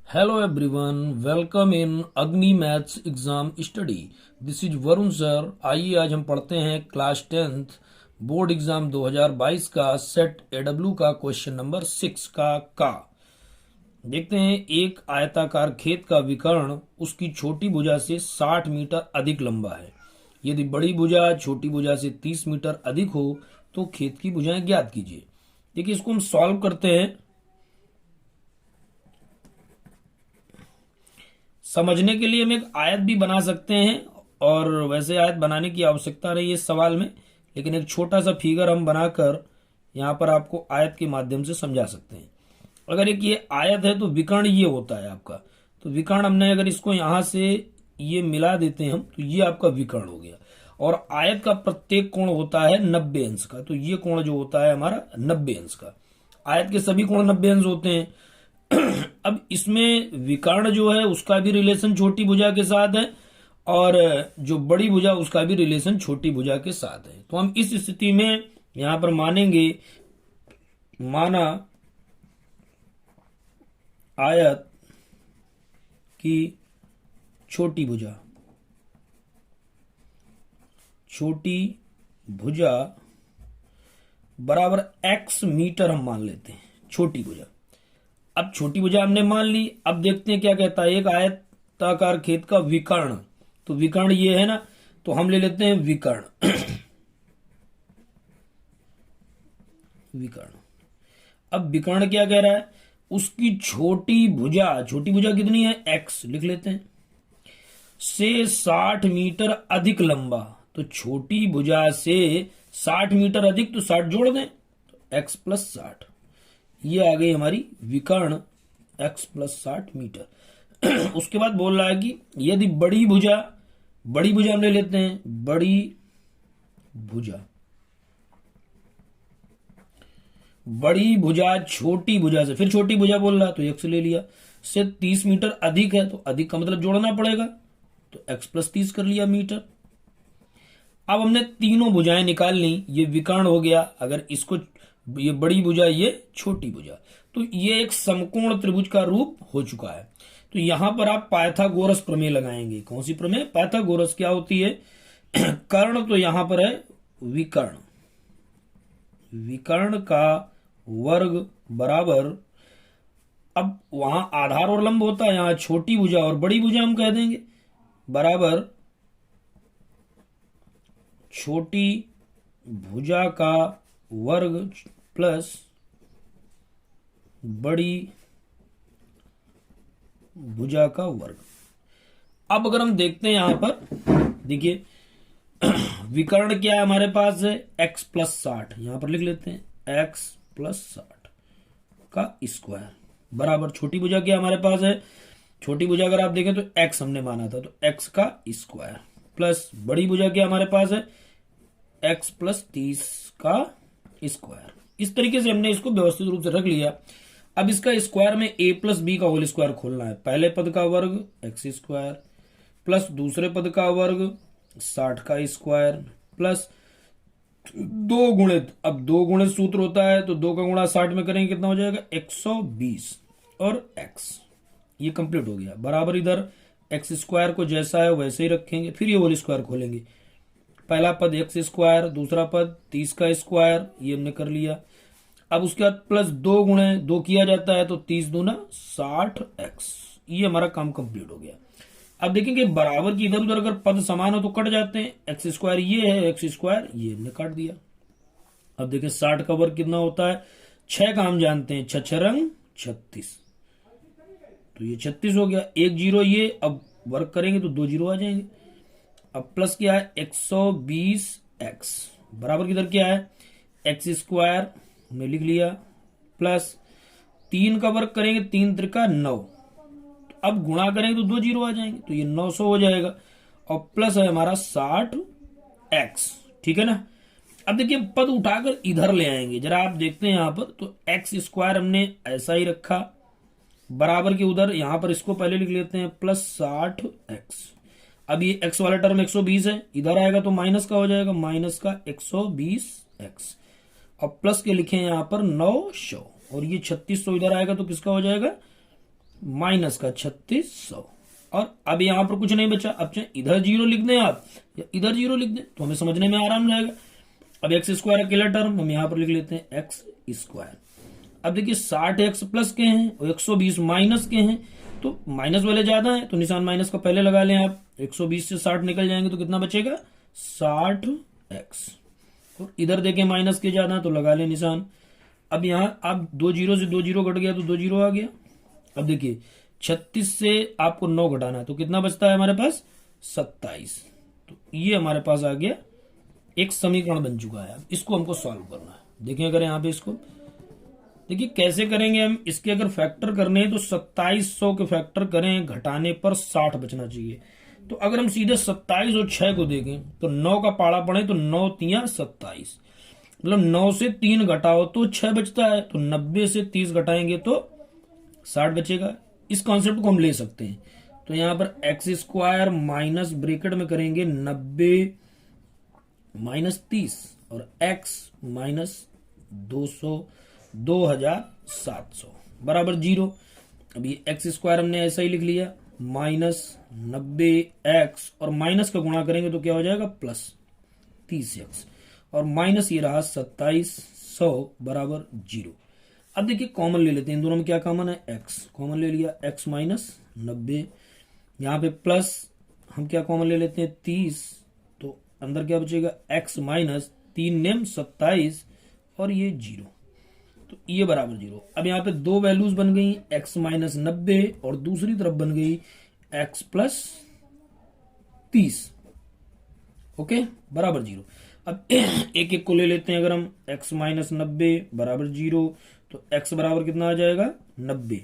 Hello everyone, welcome in अग्नि maths exam study. This is Varun sir. आइए आज हम पढ़ते हैं क्लास 10th बोर्ड एग्जाम 2022 का सेट एडब्ल्यू का क्वेश्चन नंबर 6 का। देखते हैं, एक आयताकार खेत का विकर्ण उसकी छोटी भुजा से 60 मीटर अधिक लंबा है। यदि बड़ी भुजा छोटी भुजा से 30 मीटर अधिक हो तो खेत की भुजाएं ज्ञात कीजिए। देखिए, इसको हम सॉल्व करते हैं। समझने के लिए हम एक आयत भी बना सकते हैं, और वैसे आयत बनाने की आवश्यकता नहीं है इस सवाल में, लेकिन एक छोटा सा फिगर हम बनाकर यहाँ पर आपको आयत के माध्यम से समझा सकते हैं। अगर एक ये आयत है तो विकर्ण ये होता है आपका, तो विकर्ण हमने अगर इसको यहाँ से ये मिला देते हैं हम, तो ये आपका विकर्ण हो गया। और आयत का प्रत्येक कोण होता है 90 अंश का, तो ये कोण जो होता है हमारा 90 अंश का। आयत के सभी कोण 90 अंश होते हैं। अब इसमें विकर्ण जो है उसका भी रिलेशन छोटी भुजा के साथ है, और जो बड़ी भुजा उसका भी रिलेशन छोटी भुजा के साथ है। तो हम इस स्थिति में यहां पर मानेंगे, माना आयत की छोटी भुजा बराबर x मीटर हम मान लेते हैं, छोटी भुजा। अब छोटी भुजा हमने मान ली। अब देखते हैं क्या कहता है। एक आयताकार खेत का विकर्ण, तो विकर्ण ये है ना, तो हम ले लेते हैं विकर्ण। विकर्ण, अब विकर्ण क्या कह रहा है, उसकी छोटी भुजा कितनी है, x लिख लेते हैं, से 60 मीटर अधिक लंबा। तो छोटी भुजा से 60 मीटर अधिक, तो 60 जोड़ दें, तो x प्लस 60, ये आ गई हमारी विकर्ण x प्लस 60 मीटर। उसके बाद बोल रहा है कि यदि बड़ी भुजा हम ले लेते हैं, बड़ी भुजा छोटी भुजा से, फिर छोटी भुजा बोल रहा है तो x ले लिया, से 30 मीटर अधिक है, तो अधिक का मतलब जोड़ना पड़ेगा, तो x प्लस 30 कर लिया मीटर। अब हमने तीनों भुजाएं निकाल ली, ये विकर्ण हो गया। अगर इसको, ये बड़ी भुजा ये छोटी भुजा, तो ये एक समकोण त्रिभुज का रूप हो चुका है। तो यहां पर आप पाइथागोरस प्रमेय लगाएंगे। कौन सी प्रमेय, पाइथागोरस। क्या होती है, कर्ण तो यहां पर है विकर्ण का वर्ग बराबर, अब वहां आधार और लंब होता है, यहां छोटी भुजा और बड़ी भुजा हम कह देंगे, बराबर छोटी भुजा का वर्ग प्लस बड़ी भुजा का वर्ग। अब अगर हम देखते हैं यहां पर, देखिए विकर्ण क्या है हमारे पास है, x प्लस 60, यहां पर लिख लेते हैं x प्लस 60 का स्क्वायर बराबर छोटी भुजा क्या हमारे पास है, छोटी भुजा अगर आप देखें तो x हमने माना था, तो x का स्क्वायर प्लस बड़ी भुजा क्या हमारे पास है, x प्लस 30 का स्क्वायर। इस तरीके से हमने इसको व्यवस्थित रूप से रख लिया। अब इसका स्क्वायर में a प्लस बी का होल स्क्वायर खोलना है। पहले पद का वर्ग x स्क्वायर प्लस दूसरे पद का वर्ग 60 का स्क्वायर प्लस 2 गुणित, अब 2 गुणित सूत्र होता है, तो 2 का गुणा 60 में करेंगे कितना हो जाएगा, 120 और x, ये कंप्लीट हो गया बराबर। इधर x स्क्वायर को जैसा है वैसे ही रखेंगे, फिर ये होल स्क्वायर खोलेंगे। पहला पद x स्क्वायर, दूसरा पद 30 का स्क्वायर, ये हमने कर लिया। अब उसके बाद प्लस 2 गुणे 2 किया जाता है, तो 30 दूना 60x, ये हमारा काम कंप्लीट हो गया। अब देखेंगे बराबर की इधर उधर अगर पद समान हो तो कट जाते हैं। x स्क्वायर ये है, x स्क्वायर ये हमने काट दिया। अब देखें 60 का वर्ग कितना होता है, 6 का हम जानते हैं, 6 6 रंग 36, तो ये 36 हो गया। 1 जीरो ये, अब वर्ग करेंगे तो 2 जीरो आ जाएंगे। अब प्लस क्या है, 120x बराबर किधर क्या है, x स्क्वायर हमने लिख लिया, प्लस 3 का वर्ग करेंगे, 3 त्रिका 9, अब गुणा करेंगे तो 2 जीरो आ जाएंगे, तो ये 900 हो जाएगा, और प्लस है हमारा 60x, ठीक है ना। अब देखिए पद उठाकर इधर ले आएंगे, जरा आप देखते हैं यहां पर, तो x स्क्वायर हमने ऐसा ही रखा बराबर के उधर, यहां पर इसको पहले लिख लेते हैं प्लस 60x। अब ये x वाला टर्म 120 है, इधर आएगा तो माइनस का हो जाएगा, माइनस का 120x, और प्लस के लिखे यहां पर 900, और ये 3600 इधर आएगा तो किसका हो जाएगा, माइनस का 3600। और अब यहां पर कुछ नहीं बचा, अब चाहे इधर 0 लिख दें आप या इधर 0 लिख दें तो हमें समझने में आराम रहेगा। अब एक्स स्क्वायर अकेला टर्म हम यहां पर लिख लेते हैं एक्स स्क्वायर। अब देखिए 60 एक्स प्लस के हैं और 120 माइनस के हैं, तो माइनस वाले ज्यादा हैं तो निशान माइनस का पहले लगा लें आप। 120 से 60 निकल जाएंगे तो कितना बचेगा 60 एक्स। और इधर देखें माइनस के ज्यादा तो लगा लें निशान। अब यहां आप 2 जीरो से 2 जीरो घट गया तो 2 जीरो आ गया। अब देखिए 36 से आपको 9 घटाना है तो कितना बचता है हमारे पास 27। तो ये हमारे पास आ गया एक समीकरण बन चुका है। अब इसको हमको सॉल्व करना है। देखें अगर यहां पे इसको देखिए कैसे करेंगे हम, इसके अगर फैक्टर करने हैं तो 2700 के फैक्टर करें, घटाने पर 60 बचना चाहिए। तो अगर हम सीधे 27 और 6 को देखें तो 9 का पाड़ा पड़े तो 9 तिया 27, मतलब 9 से 3 घटाओ तो 6 बचता है, तो 90 से 30 घटाएंगे तो 60 बचेगा। इस कॉन्सेप्ट को हम ले सकते हैं। तो यहां पर एक्स स्क्वायर माइनस ब्रैकेट में करेंगे 90 माइनस 30 और एक्स माइनस 2700 बराबर 0। अब ये एक्स स्क्वायर हमने ऐसा ही लिख लिया, माइनस 90 एक्स और माइनस का गुणा करेंगे तो क्या हो जाएगा प्लस 30 एक्स और माइनस ये रहा 2700 बराबर 0। अब देखिए कॉमन ले लेते हैं, इन दोनों में क्या कॉमन है एक्स, कॉमन ले लिया एक्स माइनस 90, यहाँ पे प्लस हम क्या कॉमन ले लेते हैं 30, तो अंदर क्या बचेगा एक्स माइनस 3 नेम 27 और ये 0, तो ये बराबर 0। अब यहाँ पे दो वैल्यूज बन गई एक्स माइनस 90 और दूसरी तरफ बन गई एक्स प्लस 30, ओके बराबर 0। अब एक एक को ले लेते हैं, अगर हम x माइनस 90 बराबर 0 तो x बराबर कितना आ जाएगा 90।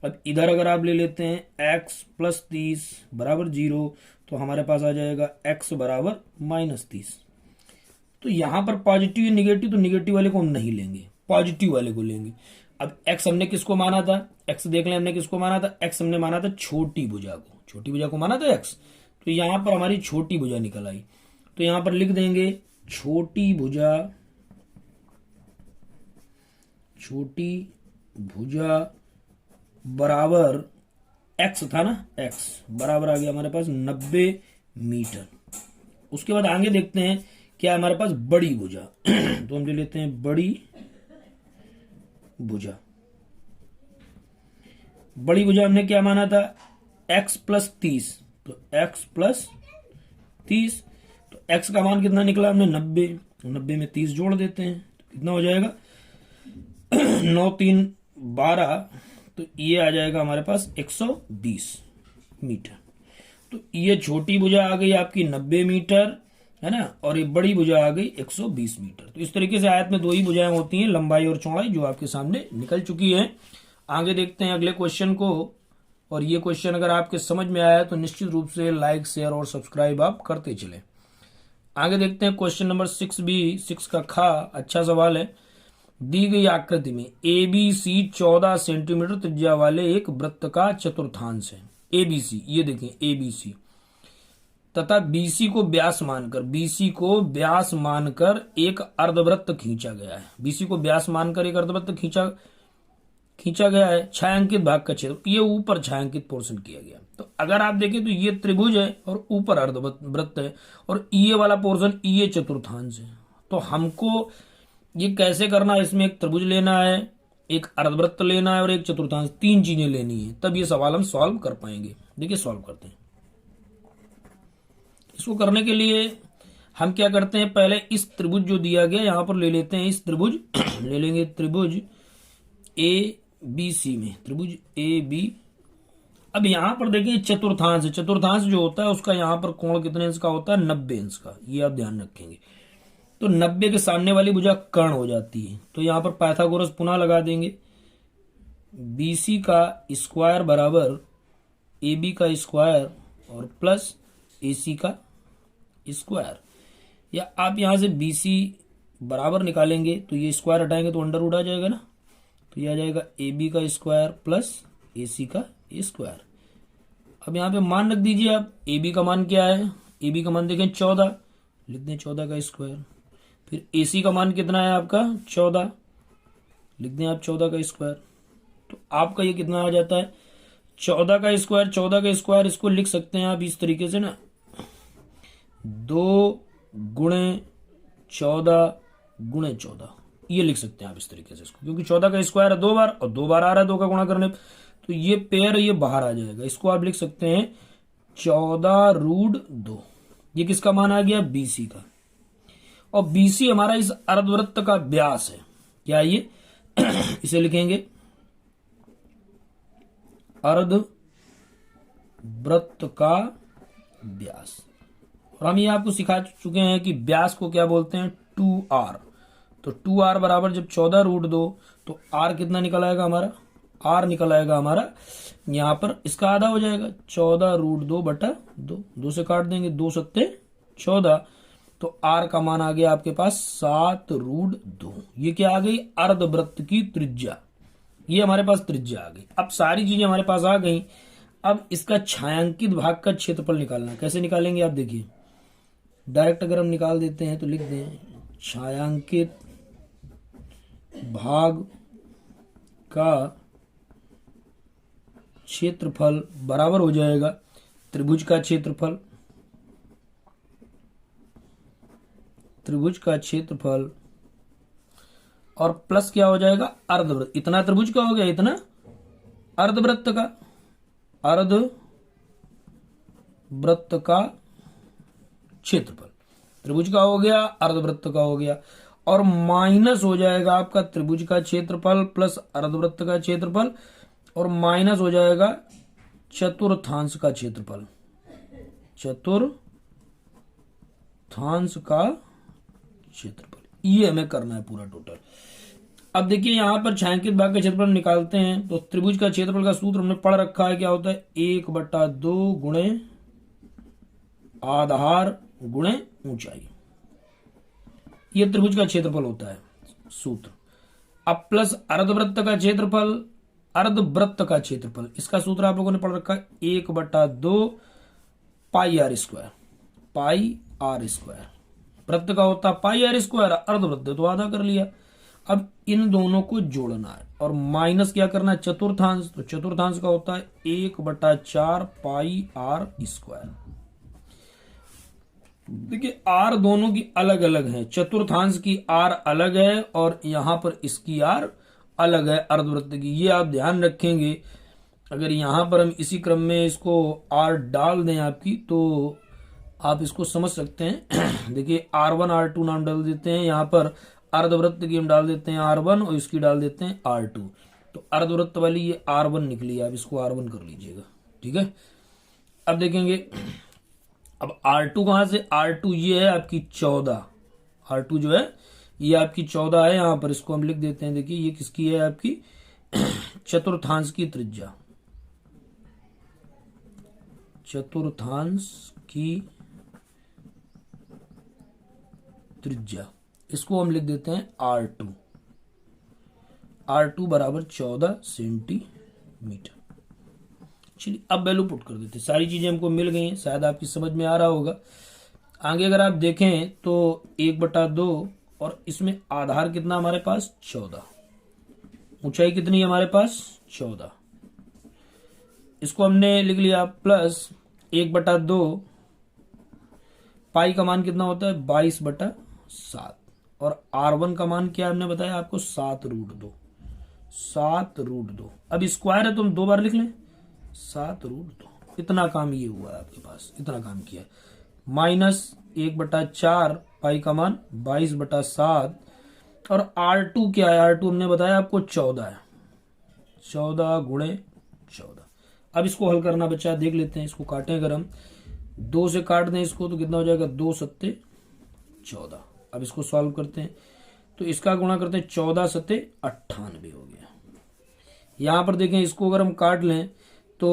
अब इधर अगर आप ले लेते हैं x प्लस 30 बराबर 0 तो हमारे पास आ जाएगा x बराबर माइनस 30। तो यहां पर पॉजिटिव निगेटिव, तो निगेटिव वाले को हम नहीं लेंगे, पॉजिटिव वाले को लेंगे। अब x हमने किसको माना था, x देख लें हमने किसको माना था, x हमने माना था छोटी भुजा को, छोटी भुजा को माना था x। तो यहां पर हमारी छोटी भुजा निकल आई, तो यहां पर लिख देंगे छोटी भुजा बराबर x था ना, x बराबर आ गया हमारे पास 90 मीटर। उसके बाद आगे देखते हैं क्या हमारे पास बड़ी भुजा तो हम ले लेते हैं बड़ी भुजा। बड़ी भुजा हमने क्या माना था x प्लस 30, तो x प्लस 30, तो x का मान कितना निकला हमने 90, 90 में 30 जोड़ देते हैं तो कितना हो जाएगा 9 3 12, तो ये आ जाएगा हमारे पास 120 मीटर। तो ये छोटी भुजा आ गई आपकी 90 मीटर है ना, और ये बड़ी भुजा आ गई 120 मीटर। तो इस तरीके से आयत में दो ही भुजाएं होती हैं, लंबाई और चौड़ाई, जो आपके सामने निकल चुकी है। आगे देखते हैं अगले क्वेश्चन को। और ये क्वेश्चन अगर आपके समझ में आया तो निश्चित रूप से लाइक शेयर और सब्सक्राइब आप करते चले। आगे देखते हैं क्वेश्चन नंबर 6B, 6 का खा। अच्छा सवाल है। दी गई आकृति में ABC 14 सेंटीमीटर त्रिज्या वाले एक वृत्त का चतुर्थांश है। ABC, ये देखें ABC, तथा BC को व्यास मानकर एक अर्धवृत्त खींचा गया है। BC को व्यास मानकर एक अर्धवृत्त खींचा गया है। छायांकित भाग का क्षेत्र, ये ऊपर छायांकित पोर्शन किया गया। तो अगर आप देखें तो ये त्रिभुज है और ऊपर अर्धवृत्त है और ये वाला पोर्शन ये चतुर्थांश है। तो हमको ये कैसे करना है, इसमें एक त्रिभुज लेना है, एक अर्धवृत्त लेना है और एक चतुर्थांश, 3 चीजें लेनी है, तब ये सवाल हम सॉल्व कर पाएंगे। देखिए सॉल्व करते हैं। इसको करने के लिए हम क्या करते हैं, पहले इस त्रिभुज जो दिया गया यहां पर ले लेते हैं, इस त्रिभुज ले लेंगे त्रिभुज ABC में, त्रिभुज AB। अब यहां पर देखिए चतुर्थांश, चतुर्थांश जो होता है उसका यहां पर कोण कितने इंच का होता है 90 इंच का, ये आप ध्यान रखेंगे। तो 90 के सामने वाली भुजा कर्ण हो जाती है, तो यहां पर पाइथागोरस पुनः लगा देंगे। BC का स्क्वायर बराबर AB का स्क्वायर और प्लस AC का स्क्वायर, या आप यहां से BC बराबर निकालेंगे तो ये स्क्वायर हटाएंगे तो अंडर रूट आ जाएगा ना, तो ये आ जाएगा AB का स्क्वायर प्लस AC का स्क्वायर। अब यहां पे मान रख दीजिए आप, AB का मान क्या है, AB का मान देखें 14, लिख दें 14 का स्क्वायर। फिर AC का मान कितना है आपका 14, लिख दें आप 14 का स्क्वायर। तो आपका ये कितना आ जाता है 14 का स्क्वायर, 14 का स्क्वायर इसको लिख सकते हैं आप इस तरीके से ना, 2 गुणे 14 गुणे 14, ये लिख सकते हैं आप इस तरीके से इसको, क्योंकि 14 का स्क्वायर है 2 बार और 2 बार आ रहा है 2 का गुणा करने पे, तो ये पेयर ये बाहर आ जाएगा। इसको आप लिख सकते हैं 14√2। ये किसका मान आ गया? BC का। और BC हमारा इस अर्धवृत्त का व्यास है। क्या ये इसे लिखेंगे अर्धवृत्त का व्यास। और हम ये आपको सिखा चुके हैं कि व्यास को क्या बोलते हैं? 2R। तो 2R बराबर जब 14√2, तो R कितना निकल आएगा हमारा? R निकल आएगा हमारा यहां पर, इसका आधा हो जाएगा 14√2 बटा 2, 2 से काट देंगे, 2 सत्ते 14, तो R का मान आ गया आपके पास 7√2। ये क्या आ गई? अर्धवृत्त की त्रिज्या। ये हमारे पास त्रिज्या आ गई। अब सारी चीजें हमारे पास आ गई। अब इसका छायांकित भाग का क्षेत्रफल निकालना। कैसे निकालेंगे आप देखिए, डायरेक्ट अगर हम निकाल देते हैं तो लिख दें छायांकित भाग का क्षेत्रफल बराबर हो जाएगा त्रिभुज का क्षेत्रफल, त्रिभुज का क्षेत्रफल, और प्लस क्या हो जाएगा? अर्धवृत्त। इतना त्रिभुज का हो गया, इतना अर्धवृत्त का, अर्धवृत्त का क्षेत्रफल। त्रिभुज का हो गया, अर्धवृत्त का हो गया, और माइनस हो जाएगा आपका त्रिभुज का क्षेत्रफल प्लस अर्धवृत्त का क्षेत्रफल, और माइनस हो जाएगा चतुर्थांश का क्षेत्रफल, चतुर्थांश का क्षेत्रफल। ये हमें करना है पूरा टोटल। अब देखिए यहां पर छायांकित भाग का क्षेत्रफल निकालते हैं तो त्रिभुज का क्षेत्रफल का सूत्र हमने पढ़ रखा है। क्या होता है? 1/2 गुणे आधार गुणे ऊंचाई। ये त्रिभुज का क्षेत्रफल होता है सूत्र। अब प्लस अर्धवृत्त का क्षेत्रफल, अर्धवृत्त का क्षेत्रफल, इसका सूत्र आप लोगों ने पढ़ रखा है 1/2 pi R square, pi R square. वृत्त का होता है पाई आर स्क्वायर, अर्धवृत्त तो आधा कर लिया। अब इन दोनों को जोड़ना है और माइनस क्या करना है? चतुर्थांश। तो चतुर्थांश का होता है 1/4 पाई आर स्क्वायर। देखिए आर दोनों की अलग अलग है, चतुर्थांश की आर अलग है और यहां पर इसकी आर अलग है अर्धवृत्त की। ये आप ध्यान रखेंगे। अगर यहां पर हम इसी क्रम में इसको आर डाल दें आपकी, तो आप इसको समझ सकते हैं। देखिए R1 R2 नाम डाल देते हैं, यहां पर अर्धवृत्त की हम डाल देते हैं R1 और इसकी डाल देते हैं R2। तो अर्धवृत्त वाली ये R1 निकली, आप इसको R1 कर लीजिएगा, ठीक है। अब देखेंगे, अब R2 कहां से? R2 ये है आपकी 14, R2 जो है ये आपकी 14 है। यहां पर इसको हम लिख देते हैं। देखिए ये किसकी है? आपकी चतुर्थांश की त्रिज्या, चतुर्थांश की त्रिज्या। इसको हम लिख देते हैं R2, R2 बराबर 14 सेंटीमीटर। चलिए अब वैल्यू पुट कर देते हैं। सारी चीजें हमको मिल गई हैं, शायद आपकी समझ में आ रहा होगा। आगे अगर आप देखें तो 1/2 और इसमें आधार कितना हमारे पास? 14। ऊंचाई कितनी है हमारे पास? 14। इसको हमने लिख लिया प्लस 1/2 पाई का मान कितना होता है? 22/7। और R1 का मान क्या हमने बताया आपको? 7√2, 7√2। अब स्क्वायर है तो हम 2 बार लिख लें, 7√2। इतना काम ये हुआ है आपके पास, इतना काम किया। माइनस 1/4 पाई का मान 22/7। और R2 क्या है? R2 हमने बताया आपको 14 है, 14 गुणे 14। अब इसको हल करना बच्चा, देख लेते हैं। इसको काटें अगर हम 2 से काट दें इसको तो कितना हो जाएगा? 2 सत्ते 14। अब इसको सॉल्व करते हैं तो इसका गुणा करते हैं, 14 सत्ते 98 हो गया। यहां पर देखें इसको अगर हम काट लें तो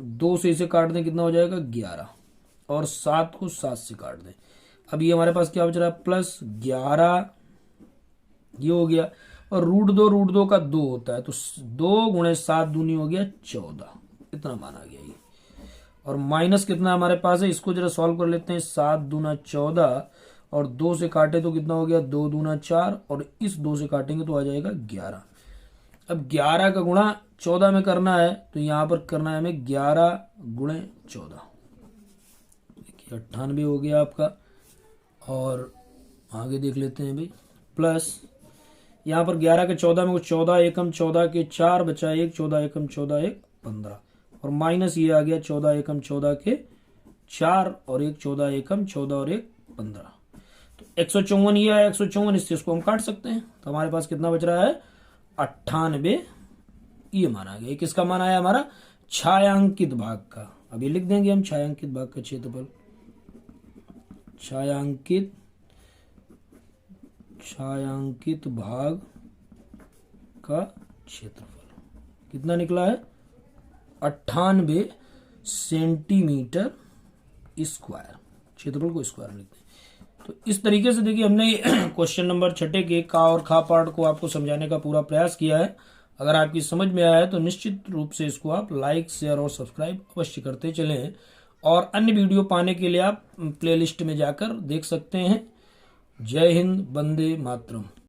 2 से इसे काट दें, कितना हो जाएगा? 11। और 7 को 7 से काट दें। अब ये हमारे पास क्या बच रहा है? प्लस 11, ये हो गया। और √2 का 2 होता है, तो 2 गुणे 7 दूनी हो गया 14। इतना मान आ गया ये। और माइनस कितना हमारे पास है? इसको जरा सॉल्व कर लेते हैं। 7 दूना 14 और 2 से काटे तो कितना हो गया? 2 दूना 4 और इस 2 से काटेंगे तो आ जाएगा 11। अब 11 का गुणा 14 में करना है, तो यहां पर करना है हमें 11 गुणे 14, देखिए 98 हो गया आपका। और आगे देख लेते हैं भाई, प्लस यहाँ पर 11 के 14 में 14 एकम 14 के 4 बचा 1, 14 एकम 14 1 15, और माइनस ये आ गया 14 एकम 14 के 4 और 1, 14 एकम 14 और 1 15। तो 154 ये है, 154 इसको हम काट सकते हैं, तो हमारे पास कितना बच रहा है 98, ये मान आ गया। किसका मान आया हमारा छायांकित भाग का। अभी लिख देंगे हम छायांकित भाग का क्षेत्रफल, छायांकित भाग का क्षेत्रफल कितना निकला है 98 सेंटीमीटर स्क्वायर। क्षेत्रफल को स्क्वायर लिखते हैं। तो इस तरीके से देखिए हमने क्वेश्चन नंबर 6 के का और खा पार्ट को आपको समझाने का पूरा प्रयास किया है। अगर आपकी समझ में आया है तो निश्चित रूप से इसको आप लाइक, शेयर और सब्सक्राइब अवश्य करते चलें, और अन्य वीडियो पाने के लिए आप प्लेलिस्ट में जाकर देख सकते हैं। जय हिंद, वंदे मातरम।